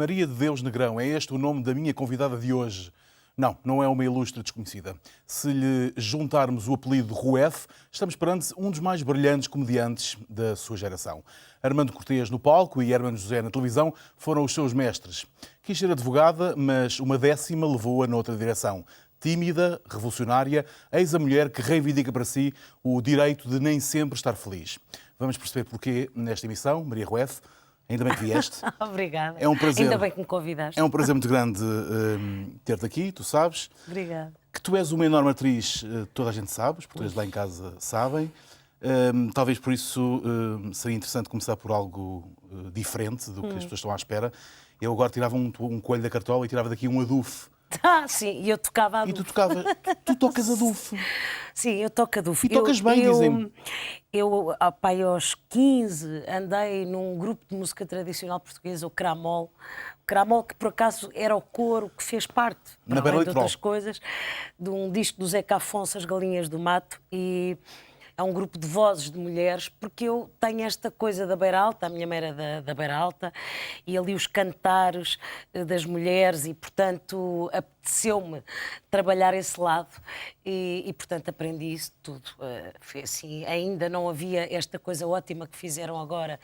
Maria de Deus Negrão, é este o nome da minha convidada de hoje? Não, não é uma ilustre desconhecida. Se lhe juntarmos o apelido de Rueff, estamos perante um dos mais brilhantes comediantes da sua geração. Armando Cortês no palco e Hermano José na televisão foram os seus mestres. Quis ser advogada, mas uma décima levou-a noutra direção. Tímida, revolucionária, eis a mulher que reivindica para si o direito de nem sempre estar feliz. Vamos perceber porquê nesta emissão. Maria Rueff, ainda bem que vieste. Obrigada. É um prazer. Ainda bem que me convidaste. É um prazer muito grande ter-te aqui, tu sabes. Obrigada. Que tu és uma enorme atriz, toda a gente sabe, os portugueses lá em casa sabem. Talvez por isso seria interessante começar por algo diferente do que as pessoas estão à espera. Eu agora tirava um coelho da cartola e tirava daqui um adufe. Ah, sim, e eu tocava a E dufo. tu tocas adufe. Sim, eu toco a dufo. E tocas bem, dizem-me. Eu, pai, aos 15, andei num grupo de música tradicional portuguesa, o Cramol. O Cramol, que por acaso era o coro que fez parte, Na para Beira além de Litoral. outras coisas, de um disco do Zeca Afonso, As Galinhas do Mato, e é um grupo de vozes de mulheres, porque eu tenho esta coisa da Beira Alta, a minha mãe era da Beira Alta, e ali os cantares das mulheres, e portanto apeteceu-me trabalhar esse lado, e portanto aprendi isso tudo. Foi assim, ainda não havia esta coisa ótima que fizeram agora,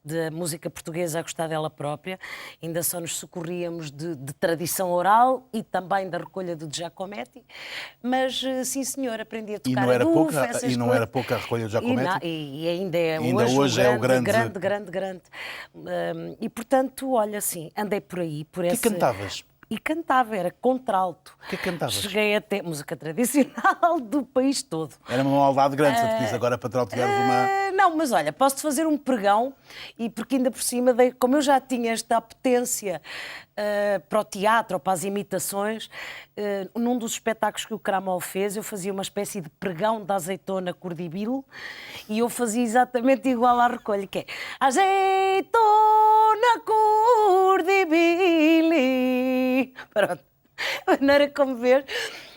da música portuguesa a gostar dela própria, ainda só nos socorríamos de tradição oral e também da recolha do Giacometti, mas sim senhor, aprendi a tocar E não era a dufo, pouca, essas e não coisas. era pouca a recolha do Giacometti? E ainda é Ainda hoje um é o grande. E portanto, olha assim, andei por aí, por O que esse... cantavas? E cantava, era contralto. O que é que cantavas? Cheguei até música tradicional do país todo. Era uma maldade grande, se eu te disse agora para trauteares uma... Não, mas olha, posso-te fazer um pregão, e porque ainda por cima, como eu já tinha esta apetência para o teatro ou para as imitações, num dos espetáculos que o Cramol fez, eu fazia uma espécie de pregão da azeitona cordibilo, e eu fazia exatamente igual à recolha, que é azeitona cordibili. Pronto. Não era como ver.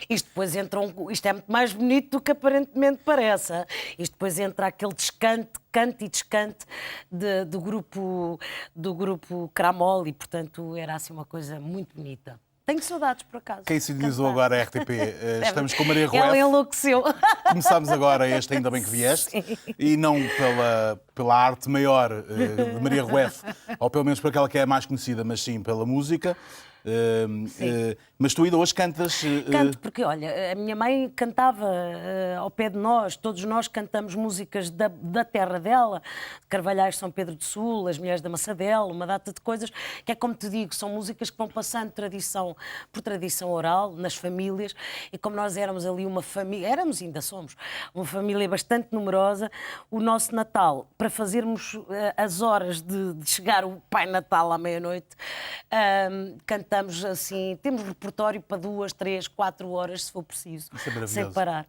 Isto depois entra isto é muito mais bonito do que aparentemente parece. Isto depois entra aquele descante, cante e descante do grupo Cramol, e portanto era assim uma coisa muito bonita. Tenho saudades, por acaso. Quem sintonizou agora a RTP? Estamos com Maria Rueff. Ela enlouqueceu. Começámos agora este Ainda Bem que Vieste, e não pela arte maior de Maria Rueff, ou pelo menos por aquela que é a mais conhecida, mas sim pela música. Mas tu ainda hoje cantas... Canto, porque olha, a minha mãe cantava ao pé de nós, todos nós cantamos músicas da terra dela, Carvalhais de São Pedro do Sul, As Mulheres da Massadela, uma data de coisas, que é como te digo, são músicas que vão passando por tradição oral, nas famílias, e como nós éramos ali uma família, ainda somos, uma família bastante numerosa, o nosso Natal, para fazermos as horas de chegar o Pai Natal à meia-noite, cantamos assim, temos repertório para 2, 3, 4 horas, se for preciso, Isso é maravilhoso. sem parar.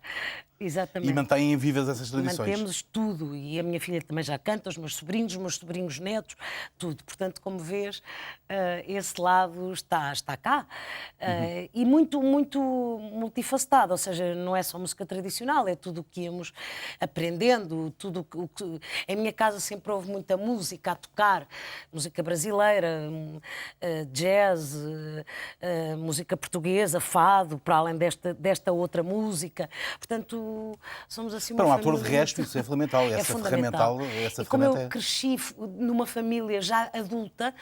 Exatamente. E mantêm vivas essas tradições. Mantemos tudo, e a minha filha também já canta, os meus sobrinhos netos, tudo. Portanto, como vês, esse lado está cá. E muito multifacetado, ou seja, não é só música tradicional, é tudo o que íamos aprendendo, tudo o que... Em minha casa sempre houve muita música a tocar, música brasileira, jazz, música portuguesa, fado, para além desta outra música. Portanto, somos assim uma Para um família... ator de resto, isso é fundamental. É fundamental. E como eu cresci numa família já adulta,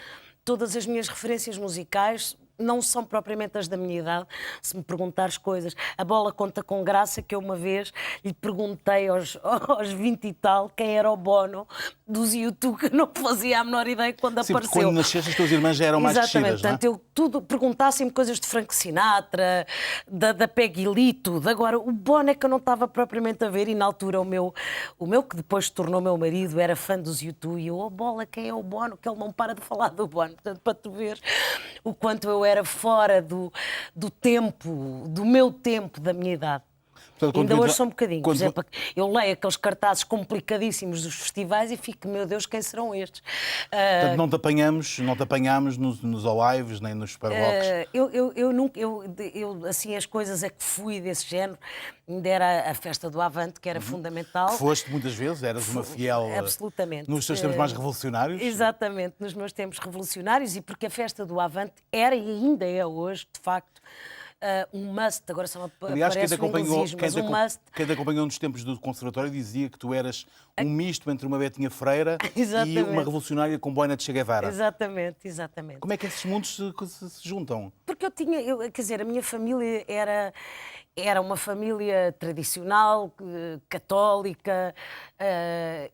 todas as minhas referências musicais não são propriamente as da minha idade. Se me perguntares coisas, a Bola Conta com Graça, que eu uma vez lhe perguntei aos 20 e tal quem era o Bono dos YouTube, que eu não fazia a menor ideia quando Sim, apareceu. Quando nasceste, as tuas irmãs já eram mais Exatamente, crescidas, não é? portanto, perguntassem-me coisas de Frank Sinatra, da Peggy Lee, tudo. Agora, o Bono é que eu não estava propriamente a ver, e na altura o meu que depois se tornou meu marido, era fã dos YouTube, e eu, Bola, quem é o Bono? Que ele não para de falar do Bono. Portanto, para tu ver o quanto eu era fora do tempo, do meu tempo, da minha idade. Portanto, Ainda quando- hoje são um bocadinho. Por quando- exemplo, eu leio aqueles cartazes complicadíssimos dos festivais e fico, meu Deus, quem serão estes? Portanto, não te apanhámos nos Olives, nem nos Superbocs. Eu nunca, assim, as coisas a que fui desse género, ainda era a festa do Avante, que era fundamental. Foste muitas vezes, eras uma fiel Absolutamente. nos teus tempos mais revolucionários. Exatamente, nos meus tempos revolucionários, e porque a festa do Avante era e ainda é hoje, de facto, um must. Agora só me Aliás, parece um inglesismo, mas um must. quem te acompanhou nos tempos do conservatório dizia que tu eras um misto entre uma Betinha Freira e Exatamente. uma revolucionária com boina de Che Guevara. Exatamente, exatamente. Como é que esses mundos se juntam? Porque quer dizer, a minha família era uma família tradicional, católica.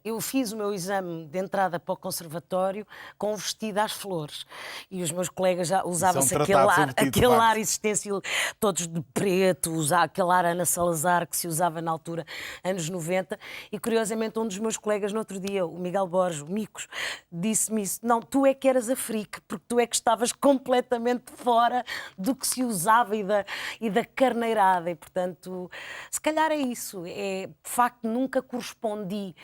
Eu fiz o meu exame de entrada para o conservatório com o vestido às flores. E os meus colegas já usavam-se aquele tratados ar, sobretudo, de aquele facto. ar existencial, todos de preto, aquele ar Ana Salazar que se usava na altura, anos 90. E curiosamente, um dos meus colegas, no outro dia, o Miguel Borges, o Micos, disse-me isso: não, tu é que eras a freak, porque tu é que estavas completamente fora do que se usava e da carneirada. E, portanto, se calhar é isso. De facto, nunca correspondi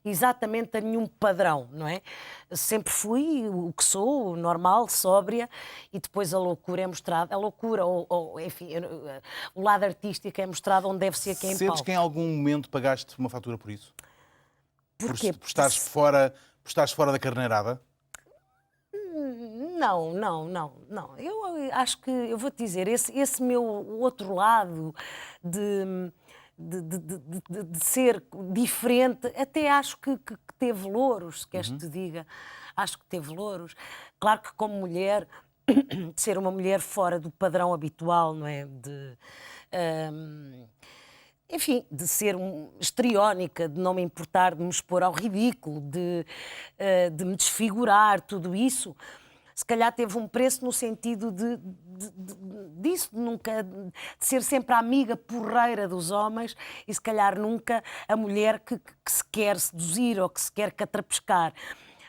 exatamente a nenhum padrão, não é? Sempre fui o que sou, normal, sóbria, e depois a loucura é mostrada, a loucura, enfim, o lado artístico é mostrado onde deve ser quem Sentes palco. que em algum momento pagaste uma fatura por isso? Porquê? Por estares fora da carneirada? Não. Eu acho que, eu vou-te dizer, esse meu outro lado de ser diferente, até acho que teve louros, se queres que te diga. Acho que teve louros. Claro que como mulher, de ser uma mulher fora do padrão habitual, não é? Enfim, de ser histriónica, de não me importar de me expor ao ridículo, de me desfigurar, tudo isso, se calhar teve um preço no sentido disso, de ser sempre a amiga porreira dos homens e se calhar nunca a mulher que se quer seduzir ou que se quer catrapescar.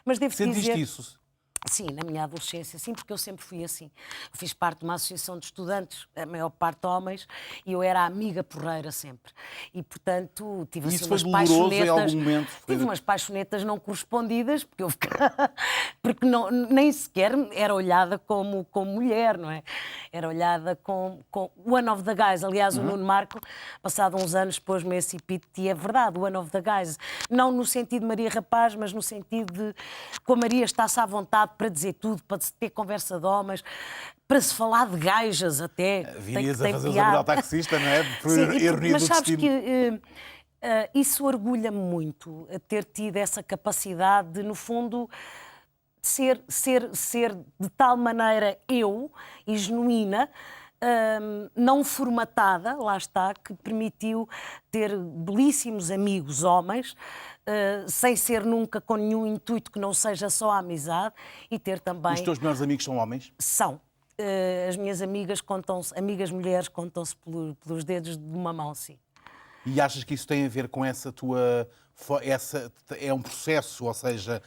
Mas devo Sentiste dizer... isso? Sim, na minha adolescência, sim, porque eu sempre fui assim. Eu fiz parte de uma associação de estudantes, a maior parte homens, e eu era a amiga porreira sempre. E, portanto, tive E assim isso umas foi doloroso em paixonetas. algum momento? Tive umas paixonetas não correspondidas, porque eu ficava... porque nem sequer era olhada como mulher, não é? Era olhada com One of the Guys. Aliás, o Nuno Marco, passado uns anos, pôs-me esse epíteto, e é verdade, One of the Guys. Não no sentido de Maria Rapaz, mas no sentido de com a Maria está-se à vontade para dizer tudo, para se ter conversa de homens, para se falar de gajas até. Virias tem a fazer o piada. Isabel taxista, não é? Por Sim, ironia mas do sabes destino. que isso orgulha-me muito, a ter tido essa capacidade de, no fundo, ser de tal maneira eu e genuína, não formatada, lá está, que permitiu ter belíssimos amigos homens, sem ser nunca com nenhum intuito que não seja só a amizade, e ter também... Os teus melhores amigos são homens? São. As minhas amigas contam-se, amigas mulheres contam-se pelos dedos de uma mão, sim. E achas que isso tem a ver com essa tua... é um processo, ou seja,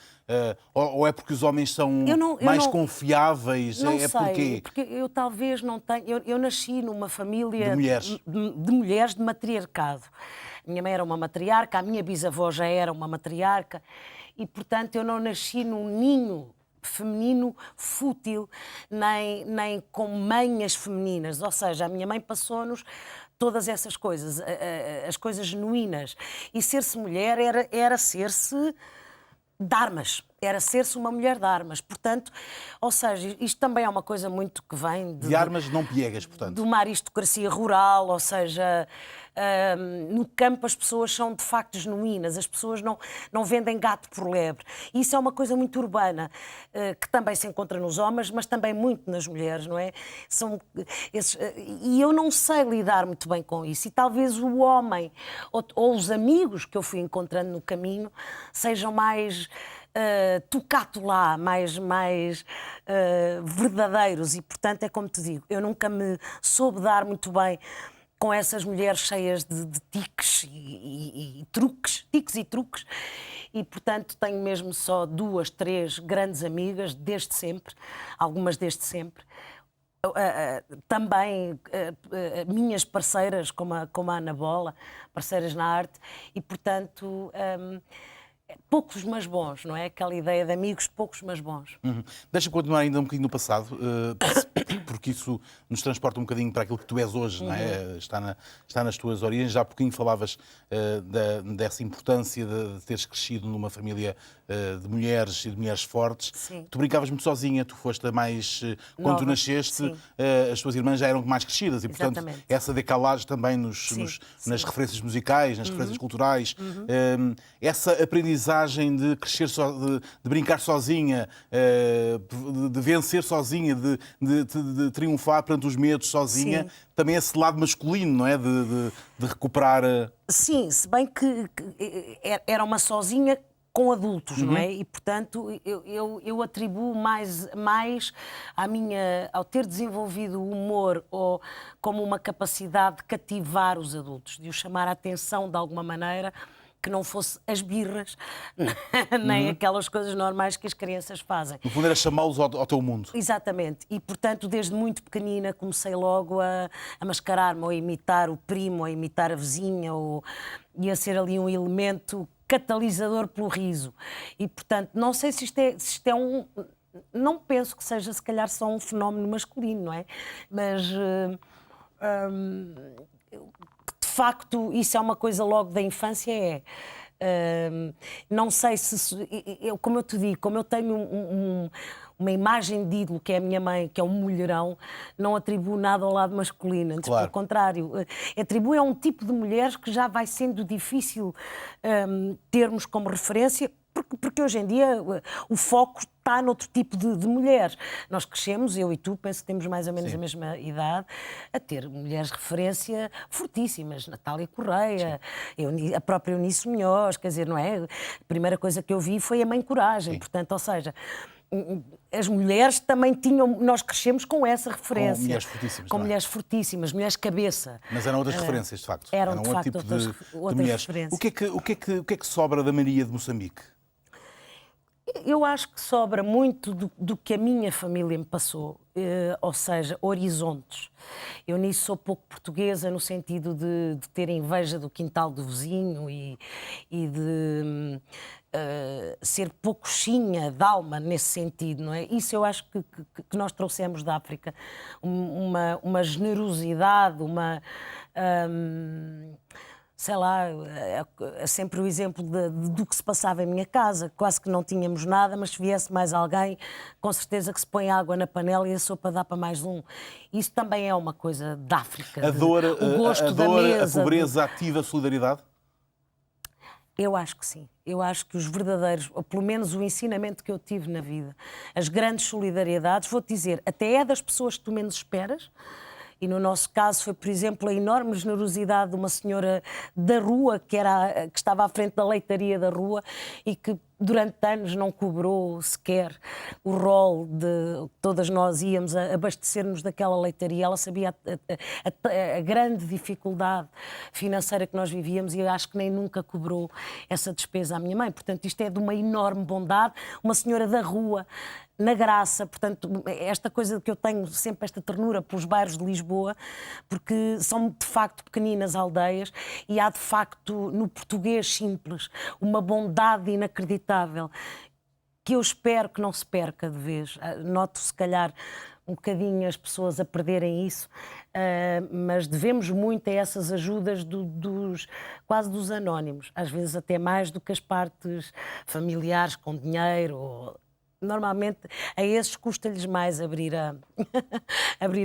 ou é porque os homens são mais confiáveis? Não é sei, porquê? porque eu talvez não tenha... Eu nasci numa família De mulheres. de mulheres de matriarcado. A minha mãe era uma matriarca, a minha bisavó já era uma matriarca, e, portanto, eu não nasci num ninho feminino fútil, nem com manhas femininas. Ou seja, a minha mãe passou-nos todas essas coisas, as coisas genuínas. E ser-se mulher era ser-se de armas, era ser-se uma mulher de armas. Portanto, ou seja, isto também é uma coisa muito que vem De armas não piegas, portanto. de uma aristocracia rural, ou seja, no campo as pessoas são de facto genuínas, as pessoas não vendem gato por lebre. E isso é uma coisa muito urbana, que também se encontra nos homens, mas também muito nas mulheres, não é? E eu não sei lidar muito bem com isso. E talvez o homem ou os amigos que eu fui encontrando no caminho sejam mais... tocato lá, mais verdadeiros, e portanto é como te digo, eu nunca me soube dar muito bem com essas mulheres cheias de tiques e truques, e portanto tenho mesmo só 2, 3 grandes amigas desde sempre, algumas desde sempre, também minhas parceiras, como a Ana Bola, parceiras na arte, e portanto poucos mas bons, não é? Aquela ideia de amigos poucos mas bons. Deixa-me continuar ainda um bocadinho no passado, porque isso nos transporta um bocadinho para aquilo que tu és hoje, não é? Está nas tuas origens. Já há pouquinho falavas dessa importância de teres crescido numa família de mulheres e de mulheres fortes. Sim. Tu brincavas muito sozinha, tu foste a mais... Quando tu Nova, nasceste, sim. as tuas irmãs já eram mais crescidas e, portanto, Exatamente. essa decalagem também Sim. nas referências musicais, nas referências culturais, essa aprendizagem de crescer, de brincar sozinha, de vencer sozinha, de triunfar perante os medos sozinha, Sim. também esse lado masculino, não é? De recuperar... Sim, se bem que era uma sozinha com adultos, não é? E, portanto, eu atribuo mais ao ter desenvolvido o humor ou como uma capacidade de cativar os adultos, de os chamar a atenção de alguma maneira, que não fosse as birras, nem aquelas coisas normais que as crianças fazem. No fundo era chamá-los ao teu mundo. Exatamente. E, portanto, desde muito pequenina comecei logo a mascarar-me, ou a imitar o primo, ou a imitar a vizinha, e a ser ali um elemento catalisador pelo riso. E, portanto, não sei se isto é um... Não penso que seja, se calhar, só um fenómeno masculino, não é? Mas... de facto, isso é uma coisa logo da infância, não sei se... como eu te digo, como eu tenho uma imagem de ídolo, que é a minha mãe, que é um mulherão, não atribuo nada ao lado masculino. Antes, Claro. pelo contrário, atribuo a um tipo de mulheres que já vai sendo difícil termos como referência, porque hoje em dia o foco está noutro tipo de mulheres. Nós crescemos, eu e tu, penso que temos mais ou menos Sim. a mesma idade, a ter mulheres de referência fortíssimas. Natália Correia, a própria Eunice Munhoz, quer dizer, não é? A primeira coisa que eu vi foi a Mãe Coragem. Sim. Portanto, ou seja, as mulheres também tinham... Nós crescemos com essa referência. Com mulheres fortíssimas, Com não é? mulheres fortíssimas, mulheres cabeça. Mas eram outras referências, de facto. Eram, de outro facto, tipo de outras mulheres. referências. O que é que sobra da Maria de Moçambique? Eu acho que sobra muito do que a minha família me passou, ou seja, horizontes. Eu nisso sou pouco portuguesa, no sentido de ter inveja do quintal do vizinho e de ser pouco chinha de alma nesse sentido, não é? Isso eu acho que nós trouxemos da África, uma generosidade, sei lá, é sempre o exemplo do que se passava em minha casa. Quase que não tínhamos nada, mas se viesse mais alguém, com certeza que se põe água na panela e a sopa dá para mais um. Isso também é uma coisa da África. O gosto da mesa. A pobreza ativa a solidariedade? Eu acho que sim. Eu acho que os verdadeiros, ou pelo menos o ensinamento que eu tive na vida, as grandes solidariedades, vou-te dizer, até é das pessoas que tu menos esperas. E no nosso caso foi, por exemplo, a enorme generosidade de uma senhora da rua, que estava à frente da leitaria da rua e que durante anos não cobrou sequer o rol de todas nós íamos a abastecer-nos daquela leitaria. Ela sabia a grande dificuldade financeira que nós vivíamos e eu acho que nem nunca cobrou essa despesa à minha mãe. Portanto, isto é de uma enorme bondade. Uma senhora da rua, na Graça, portanto, esta coisa que eu tenho sempre, esta ternura pelos bairros de Lisboa, porque são de facto pequeninas aldeias e há de facto no português simples uma bondade inacreditável que eu espero que não se perca de vez. Noto se calhar um bocadinho as pessoas a perderem isso, mas devemos muito a essas ajudas quase dos anónimos, às vezes até mais do que as partes familiares com dinheiro. Normalmente a esses custa-lhes mais abrir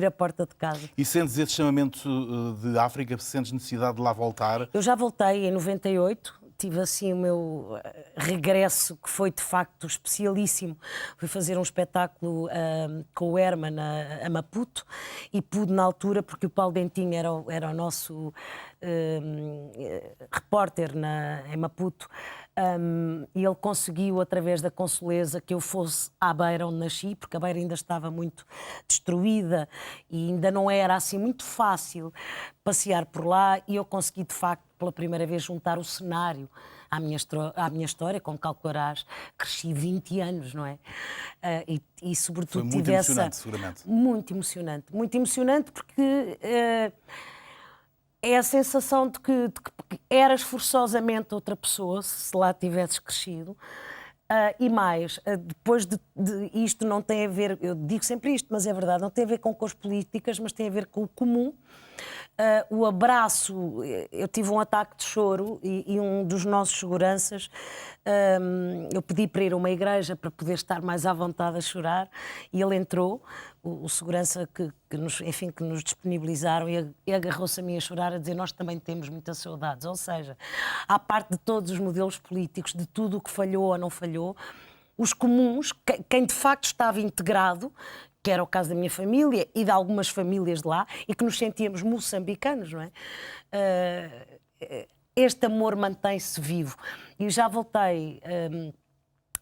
a porta de casa. E sentes esse chamamento de África, sentes necessidade de lá voltar? Eu já voltei em 98, tive assim o meu regresso, que foi de facto especialíssimo. Fui fazer um espetáculo com o Herman a Maputo e pude na altura, porque o Paulo Dentinho era o nosso repórter em Maputo, E ele conseguiu, através da Consoleza, que eu fosse à Beira onde nasci, porque a Beira ainda estava muito destruída e ainda não era assim muito fácil passear por lá, e eu consegui, de facto, pela primeira vez, juntar o cenário à minha história. Como calcularás, cresci 20 anos, não é? E sobretudo, foi muito tive emocionante, essa... seguramente. Muito emocionante, porque... é a sensação de que eras forçosamente outra pessoa, se lá tivesses crescido. E mais, depois de isto não tem a ver, eu digo sempre isto, mas é verdade, não tem a ver com cores políticas, mas tem a ver com o comum. O abraço, eu tive um ataque de choro e um dos nossos seguranças, eu pedi para ir a uma igreja para poder estar mais à vontade a chorar, e ele entrou, o segurança que nos disponibilizaram, e agarrou-se a mim a chorar, a dizer: nós também temos muitas saudades. Ou seja, à parte de todos os modelos políticos, de tudo o que falhou ou não falhou, os comuns, quem de facto estava integrado, que era o caso da minha família e de algumas famílias de lá, e que nos sentíamos moçambicanos, não é? Este amor mantém-se vivo. E já voltei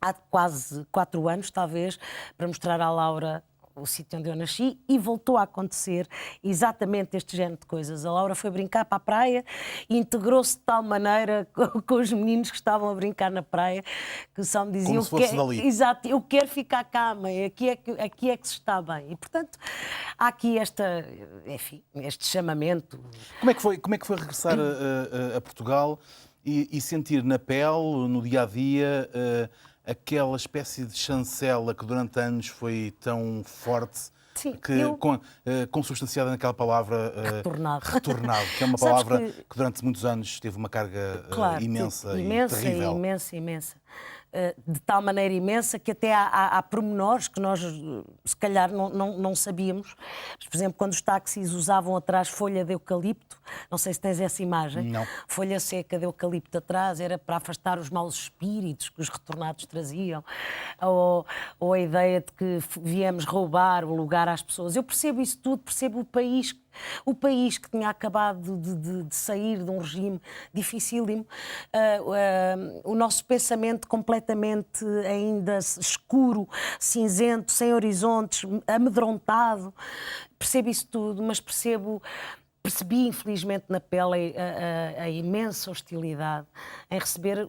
há quase 4 anos, talvez, para mostrar à Laura o sítio onde eu nasci, e voltou a acontecer exatamente este género de coisas. A Laura foi brincar para a praia e integrou-se de tal maneira com os meninos que estavam a brincar na praia, que só me diziam... Como se fosse dali. Exato, eu quero ficar cá, mãe, aqui é que se está bem. E, portanto, há aqui este chamamento. Como é que foi regressar a Portugal e sentir na pele, no dia-a-dia, aquela espécie de chancela que durante anos foi tão forte, Sim, consubstanciada naquela palavra retornado, que é uma palavra que durante muitos anos teve uma carga imensa e terrível. Imensa. De tal maneira imensa que até há pormenores que nós, se calhar, não sabíamos. Mas, por exemplo, quando os táxis usavam atrás folha de eucalipto, não sei se tens essa imagem, não. Folha seca de eucalipto atrás, era para afastar os maus espíritos que os retornados traziam, ou a ideia de que viemos roubar o lugar às pessoas. Eu percebo isso tudo, percebo o país que tinha acabado de sair de um regime dificílimo, o nosso pensamento completamente ainda escuro, cinzento, sem horizontes, amedrontado. Percebo isso tudo, mas percebi infelizmente na pele a imensa hostilidade em receber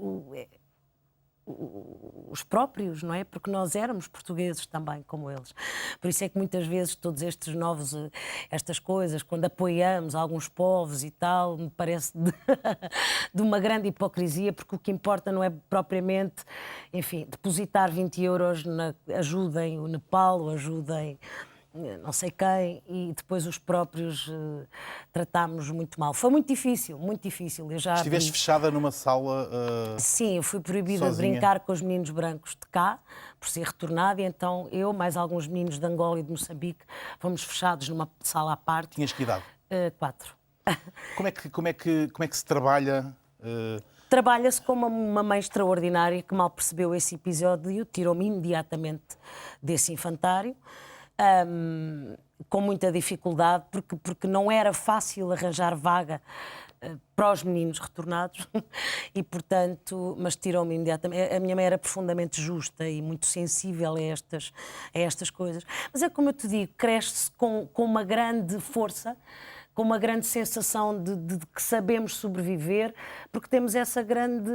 os próprios, não é? Porque nós éramos portugueses também, como eles. Por isso é que muitas vezes todos estas coisas, quando apoiamos alguns povos e tal, me parece de uma grande hipocrisia, porque o que importa não é propriamente, enfim, depositar 20 euros ajudem o Nepal, ou ajudem não sei quem, e depois os próprios tratámos muito mal. Foi muito difícil, muito difícil. Estiveste fechada numa sala Sim, eu fui proibida sozinha. de brincar com os meninos brancos de cá, por ser retornada, e então eu, mais alguns meninos de Angola e de Moçambique, fomos fechados numa sala à parte. Tinhas que idade? 4. Como é que se trabalha? Trabalha-se com uma mãe extraordinária que mal percebeu esse episódio, tirou-me imediatamente desse infantário. Com muita dificuldade, porque não era fácil arranjar vaga para os meninos retornados e, portanto, mas tirou-me imediatamente. A minha mãe era profundamente justa e muito sensível a estas coisas. Mas é como eu te digo, cresce-se com uma grande força, com uma grande sensação de que sabemos sobreviver, porque temos esse grande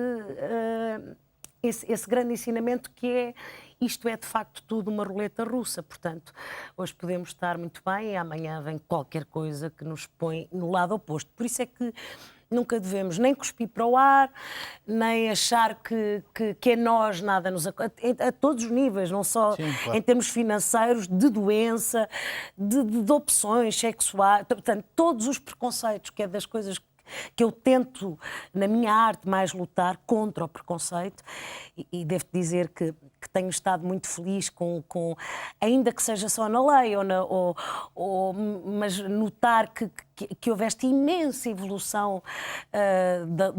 ensinamento que é: isto é de facto tudo uma roleta russa. Portanto, hoje podemos estar muito bem e amanhã vem qualquer coisa que nos põe no lado oposto. Por isso é que nunca devemos nem cuspir para o ar, nem achar que a nós nada nos acontece, a todos os níveis, não só Sim, claro. em termos financeiros, de doença, de opções sexuais, portanto, todos os preconceitos, que é das coisas que eu tento, na minha arte, mais lutar contra o preconceito. E devo-te dizer que que tenho estado muito feliz ainda que seja só na lei, mas notar que houve esta imensa evolução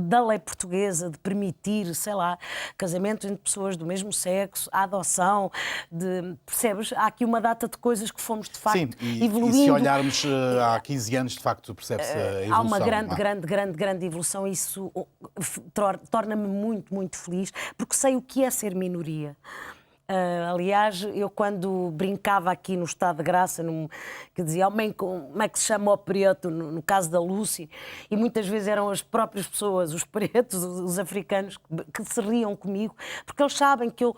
da lei portuguesa de permitir, sei lá, casamento entre pessoas do mesmo sexo, a adoção, percebes? Há aqui uma data de coisas que fomos, de facto, Sim, evoluindo. E se olharmos há 15 anos, de facto, percebe-se a evolução. Há uma grande evolução e isso torna-me muito, muito feliz, porque sei o que é ser minoria. Aliás, eu quando brincava aqui no Estado de Graça, que dizia como é que se chama o preto, no caso da Lucy, e muitas vezes eram as próprias pessoas, os pretos, os africanos, que se riam comigo, porque eles sabem que eu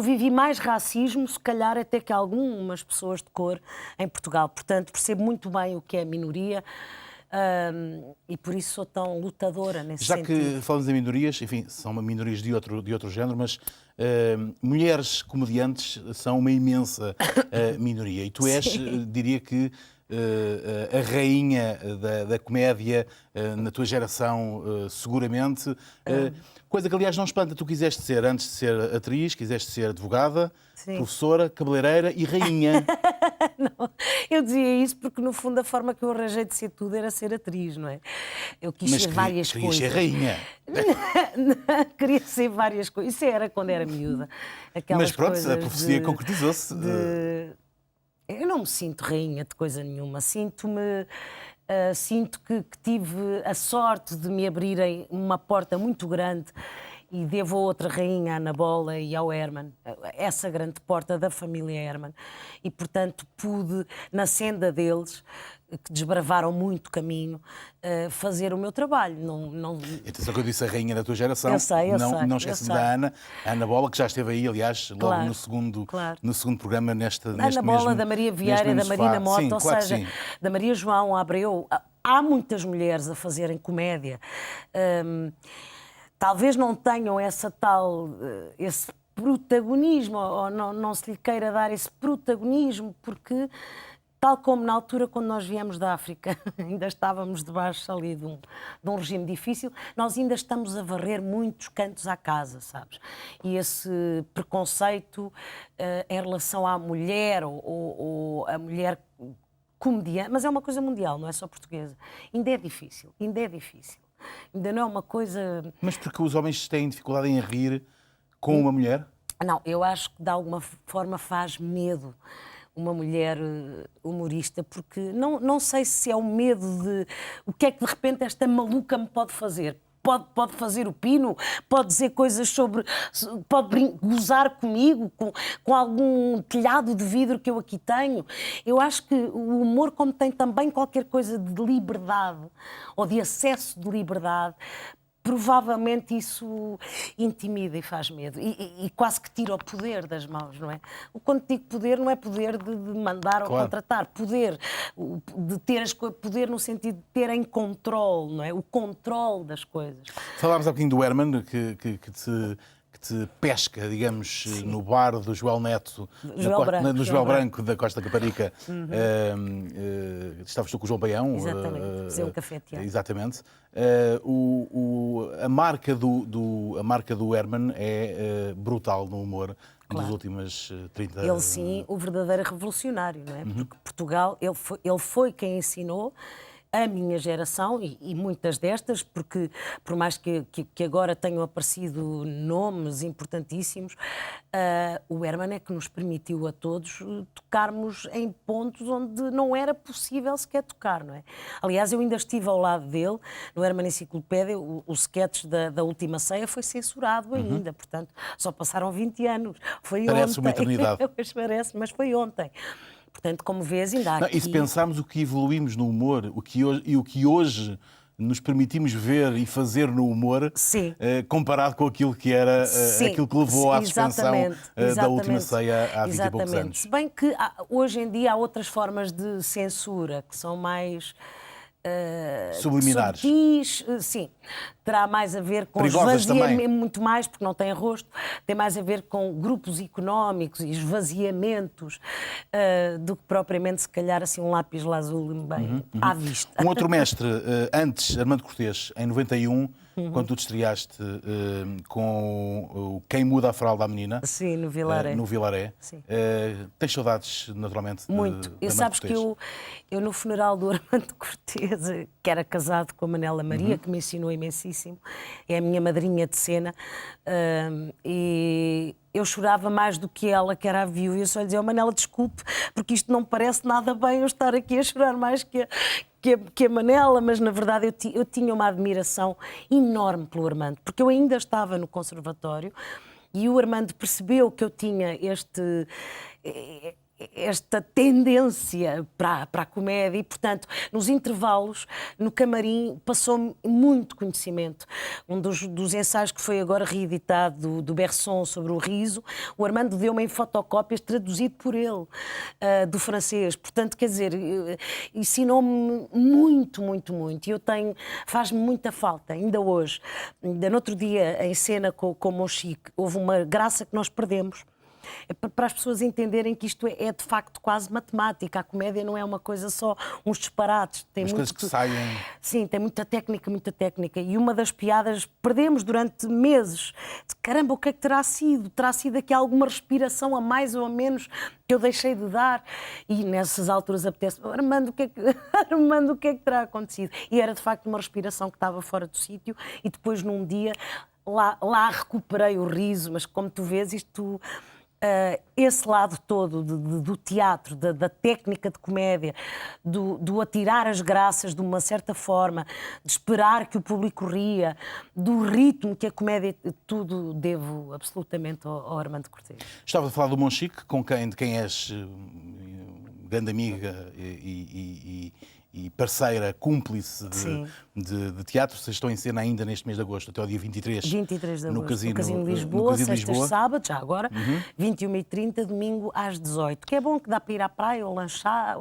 vivi mais racismo, se calhar até que algumas pessoas de cor em Portugal. Portanto, percebo muito bem o que é minoria. E por isso sou tão lutadora nesse sentido. Já que falamos em minorias, enfim, são minorias de outro género, mas mulheres comediantes são uma imensa minoria. E tu és, diria que, a rainha da comédia na tua geração, seguramente. Coisa que, aliás, não espanta. Tu quiseste ser, antes de ser atriz, quiseste ser advogada, Sim. professora, cabeleireira e rainha. Não, eu dizia isso porque, no fundo, a forma que eu arranjei de ser tudo era ser atriz, não é? Eu quis ser várias coisas. Ser rainha. Queria ser várias coisas. Isso era quando era miúda. Mas pronto, a profecia concretizou-se. Eu não me sinto rainha de coisa nenhuma. Sinto que tive a sorte de me abrirem uma porta muito grande e devo a outra rainha, a Ana Bola e ao Herman, essa grande porta da família Herman. E, portanto, pude, na senda deles, que desbravaram muito caminho, fazer o meu trabalho. Atenção que eu disse a rainha da tua geração. Eu sei. Não esquece da Ana. A Ana Bola, que já esteve aí, aliás, logo no segundo programa neste Ana Bola, da Maria Vieira, da Marina Mota, sim, ou seja, da Maria João Abreu. Há muitas mulheres a fazerem comédia. Talvez não tenham esse protagonismo, ou não se lhe queira dar esse protagonismo, porque, tal como na altura quando nós viemos da África, ainda estávamos debaixo ali de um regime difícil, nós ainda estamos a varrer muitos cantos à casa, sabes? E esse preconceito em relação à mulher, ou a mulher comediante, mas é uma coisa mundial, não é só portuguesa, ainda é difícil. Ainda não é uma coisa... Mas porque os homens têm dificuldade em rir com uma mulher? Não, eu acho que de alguma forma faz medo uma mulher humorista, porque não sei se é o medo de o que é que de repente esta maluca me pode fazer. Pode fazer o pino, pode dizer coisas sobre... Pode gozar comigo, com algum telhado de vidro que eu aqui tenho. Eu acho que o humor, como tem também qualquer coisa de liberdade, ou de acesso de liberdade, provavelmente isso intimida e faz medo. E quase que tira o poder das mãos, não é? Quando digo poder, não é poder de mandar ou contratar. Poder, de ter poder no sentido de ter em controle, não é? O controle das coisas. Falámos há bocadinho do Herman, que te pesca, digamos, no bar do Joel Neto, no Joel Branco da Costa Caparica. Estavas tu com o João Baião. Exatamente, fazer um café-teatro. Exatamente. A marca do Herman é brutal no humor nos últimos 30 anos. Ele, sim, o verdadeiro revolucionário, não é? Porque Portugal, ele foi quem ensinou a minha geração e muitas destas, porque por mais que agora tenham aparecido nomes importantíssimos, o Herman é que nos permitiu a todos tocarmos em pontos onde não era possível sequer tocar, não é? Aliás, eu ainda estive ao lado dele, no Herman Enciclopédia, o sketch da Última Ceia foi censurado ainda, portanto, só passaram 20 anos. Foi Parece ontem. uma eternidade. Parece, mas foi ontem. Portanto, como vês, ainda há aqui... E se pensarmos o que evoluímos no humor, o que hoje nos permitimos ver e fazer no humor, comparado com aquilo que era, aquilo que levou à suspensão da Última Ceia há 20 e poucos anos. Se bem que hoje em dia há outras formas de censura que são mais... subliminares. Subtis, sim. terá mais a ver com Perigosas esvaziamento, também. muito mais, porque não tem rosto, tem mais a ver com grupos económicos e esvaziamentos do que propriamente, se calhar, assim, um lápis lazuli bem à vista. Um outro mestre, antes, Armando Cortês, em 91, quando tu te estreaste com o Quem Muda a Fralda à Menina, Sim, no Vilaré. no Vilaré. Sim. Tens saudades, naturalmente, Muito. de E Armando sabes que Cortês? eu no funeral do Armando Cortês, que era casado com a Manela Maria, que me ensinou imensíssimo, é a minha madrinha de cena, e eu chorava mais do que ela, que era a viúva, e eu só lhe dizia: oh, Manela, desculpe, porque isto não me parece nada bem eu estar aqui a chorar mais que a Manela, mas na verdade eu tinha uma admiração enorme pelo Armando, porque eu ainda estava no conservatório e o Armando percebeu que eu tinha esta tendência para a comédia e, portanto, nos intervalos, no camarim, passou-me muito conhecimento. Um dos ensaios que foi agora reeditado do Bergson sobre o riso, o Armando deu-me em fotocópias traduzido por ele, do francês. Portanto, quer dizer, ensinou-me muito, muito, muito. E faz-me muita falta, ainda hoje. Ainda no outro dia, em cena com o Monchique, houve uma graça que nós perdemos. É para as pessoas entenderem que isto é de facto quase matemática. A comédia não é uma coisa só, uns disparates. Tem As coisas que saem. Sim, tem muita técnica, muita técnica. E uma das piadas perdemos durante meses. Caramba, o que é que terá sido? Terá sido aqui alguma respiração a mais ou a menos que eu deixei de dar? E nessas alturas apetece: Armando, Armando, o que é que terá acontecido? E era de facto uma respiração que estava fora do sítio. E depois, num dia, lá recuperei o riso. Mas como tu vês, isto... esse lado todo do teatro, da técnica de comédia, do atirar as graças de uma certa forma, de esperar que o público ria, do ritmo que a comédia, tudo devo absolutamente ao Armando Cortês. Estava a falar do Monchique, de quem és grande amiga e parceira, cúmplice de teatro. Vocês estão em cena ainda neste mês de agosto, até ao dia 23. 23 de agosto, no Casino Lisboa, Casino sextas, Lisboa. sábados, já agora, 21h30, domingo às 18h. Que é bom, que dá para ir à praia ou lanchar,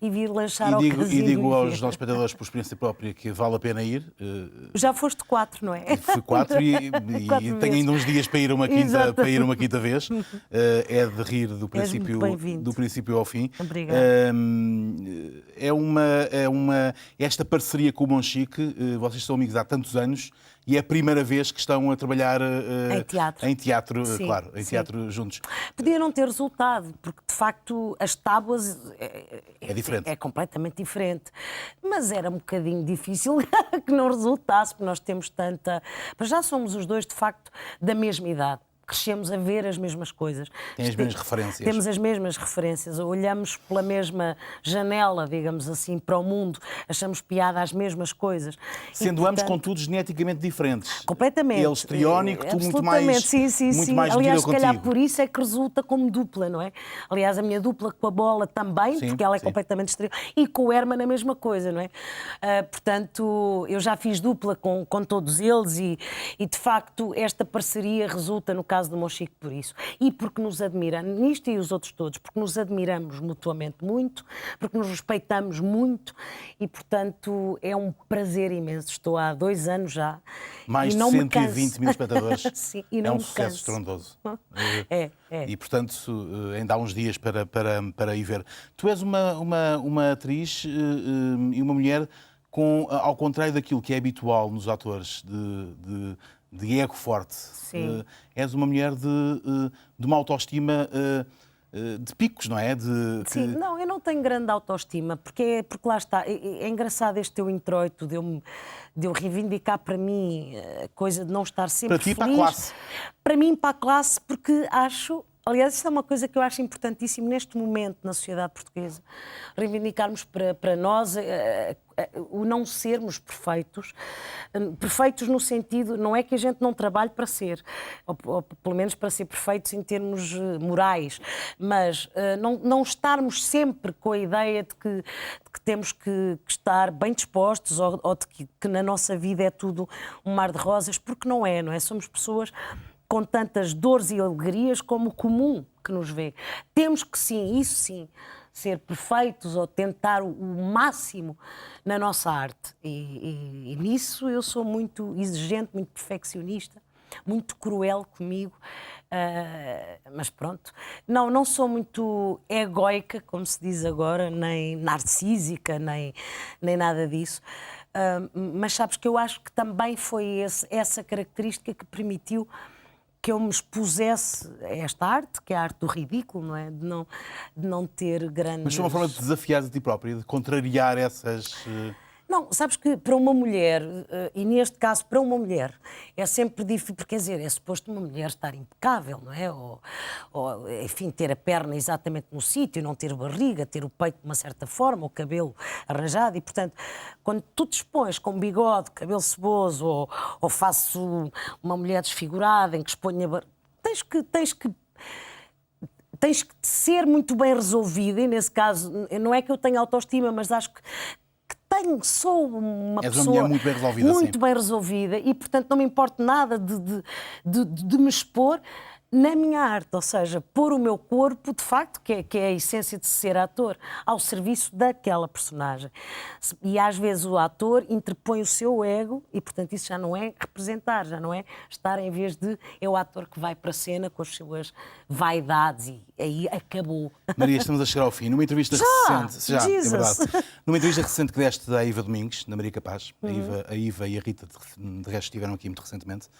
e vir lanchar ao Casino. E digo aos nossos espectadores, por experiência própria, que vale a pena ir. Já foste 4, não é? Fui 4 e tenho ainda uns dias para ir uma quinta vez. É de rir do princípio ao fim. Obrigada. Esta parceria com o Monchique, vocês são amigos há tantos anos e é a primeira vez que estão a trabalhar em teatro, Sim, claro, em sim. teatro juntos. Podia não ter resultado, porque de facto as tábuas É diferente. É completamente diferente. Mas era um bocadinho difícil que não resultasse, porque nós temos tanta... Mas já somos os dois, de facto, da mesma idade. Crescemos a ver as mesmas coisas. Tem as mesmas referências. Temos as mesmas referências. Olhamos pela mesma janela, digamos assim, para o mundo. Achamos piada às mesmas coisas. Sendo ambos, contudo, geneticamente diferentes. Completamente. Ele histriónico, tu muito mais sim. mais Aliás, se medida calhar contigo. por isso é que resulta como dupla, não é? Aliás, a minha dupla com a Bola também, Sim, porque ela é sim. completamente histriónica. E com o Herman a mesma coisa, não é? Portanto, eu já fiz dupla com todos eles e, de facto, esta parceria resulta, no caso do Monchique, por isso. E porque nos admira, nisto e os outros todos, porque nos admiramos mutuamente muito, porque nos respeitamos muito e, portanto, é um prazer imenso. Estou há 2 anos já. Mais e de não me 120 canso. mil espectadores. Sim, e É não um me sucesso canso. estrondoso. É. E, portanto, ainda há uns dias para ir ver. Tu és uma atriz e uma mulher ao contrário daquilo que é habitual nos atores de ego forte. Sim. És uma mulher de uma autoestima de picos, não é? Sim, não, eu não tenho grande autoestima, porque lá está, é engraçado este teu introito de eu reivindicar para mim a coisa de não estar sempre Para ti, feliz. para a classe. Para mim, para a classe, porque acho... Aliás, isso é uma coisa que eu acho importantíssimo neste momento na sociedade portuguesa. Reivindicarmos para nós o não sermos perfeitos. Perfeitos no sentido, não é que a gente não trabalhe para ser, ou pelo menos para ser perfeitos em termos morais, mas não estarmos sempre com a ideia de que temos que estar bem dispostos ou de que na nossa vida é tudo um mar de rosas, porque não é? Somos pessoas com tantas dores e alegrias como o comum que nos vê. Temos que, sim, isso sim, ser perfeitos ou tentar o máximo na nossa arte. E nisso eu sou muito exigente, muito perfeccionista, muito cruel comigo. Mas pronto, não sou muito egóica, como se diz agora, nem narcísica, nem nada disso. Mas sabes que eu acho que também foi essa característica que permitiu que eu me expusesse a esta arte, que é a arte do ridículo, não é? De não ter grandes... Mas foi uma forma de desafiar a ti própria, de contrariar essas... Não, sabes que para uma mulher, e neste caso para uma mulher, é sempre difícil, porque quer dizer, é suposto uma mulher estar impecável, não é? Ou enfim, ter a perna exatamente no sítio, não ter barriga, ter o peito de uma certa forma, o cabelo arranjado, e portanto, quando tu te expões com bigode, cabelo ceboso, ou faço uma mulher desfigurada em que exponha barriga, tens que ser muito bem resolvida, e nesse caso, não é que eu tenha autoestima, mas acho que sou uma pessoa mulher muito bem resolvida, muito sim. bem resolvida e, portanto, não me importa nada de me expor na minha arte, ou seja, pôr o meu corpo, de facto, que é a essência de ser ator, ao serviço daquela personagem. E às vezes o ator interpõe o seu ego e, portanto, isso já não é representar, já não é estar em vez de é o ator que vai para a cena com as suas vaidades e aí acabou. Maria, estamos a chegar ao fim. Numa entrevista recente, é verdade. Numa entrevista recente que deste à Iva Domingues, na Maria Capaz, a Iva e a Rita, de resto, estiveram aqui muito recentemente,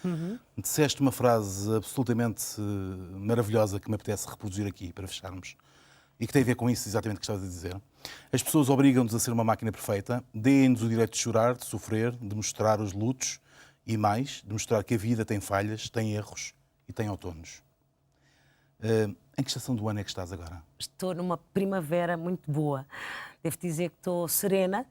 disseste uma frase absolutamente maravilhosa que me apetece reproduzir aqui para fecharmos e que tem a ver com isso exatamente que estavas a dizer. As pessoas obrigam-nos a ser uma máquina perfeita, deem-nos o direito de chorar, de sofrer, de mostrar os lutos e mais, de mostrar que a vida tem falhas, tem erros e tem outonos. Em que estação do ano é que estás agora? Estou numa primavera muito boa. Devo dizer que estou serena,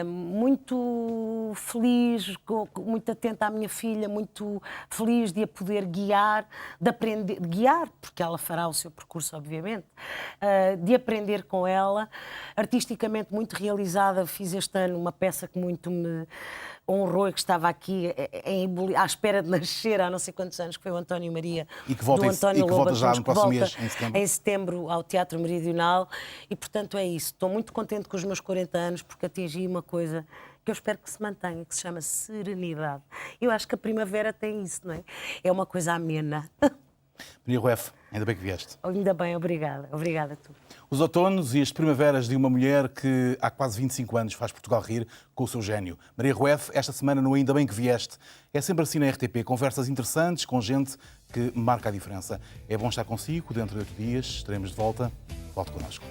muito feliz, muito atenta à minha filha, muito feliz de a poder guiar, de aprender, de guiar, porque ela fará o seu percurso, obviamente, de aprender com ela. Artisticamente muito realizada, fiz este ano uma peça que muito me honrou e que estava aqui à espera de nascer há não sei quantos anos, que foi o António Maria, e que volta, do António e que volta já Lobato, no próximo mês, em setembro, ao Teatro Meridional, e portanto é isso. Estou muito contente com os meus 40 anos porque atingi uma coisa que eu espero que se mantenha, que se chama serenidade. Eu acho que a primavera tem isso, não é? É uma coisa amena. Maria Rueff, ainda bem que vieste. Ainda bem, obrigada. Obrigada a tu. Os outonos e as primaveras de uma mulher que há quase 25 anos faz Portugal rir com o seu gênio. Maria Rueff, esta semana no Ainda Bem que Vieste. É sempre assim na RTP, conversas interessantes com gente que marca a diferença. É bom estar consigo, dentro de 8 dias estaremos de volta. Volte connosco.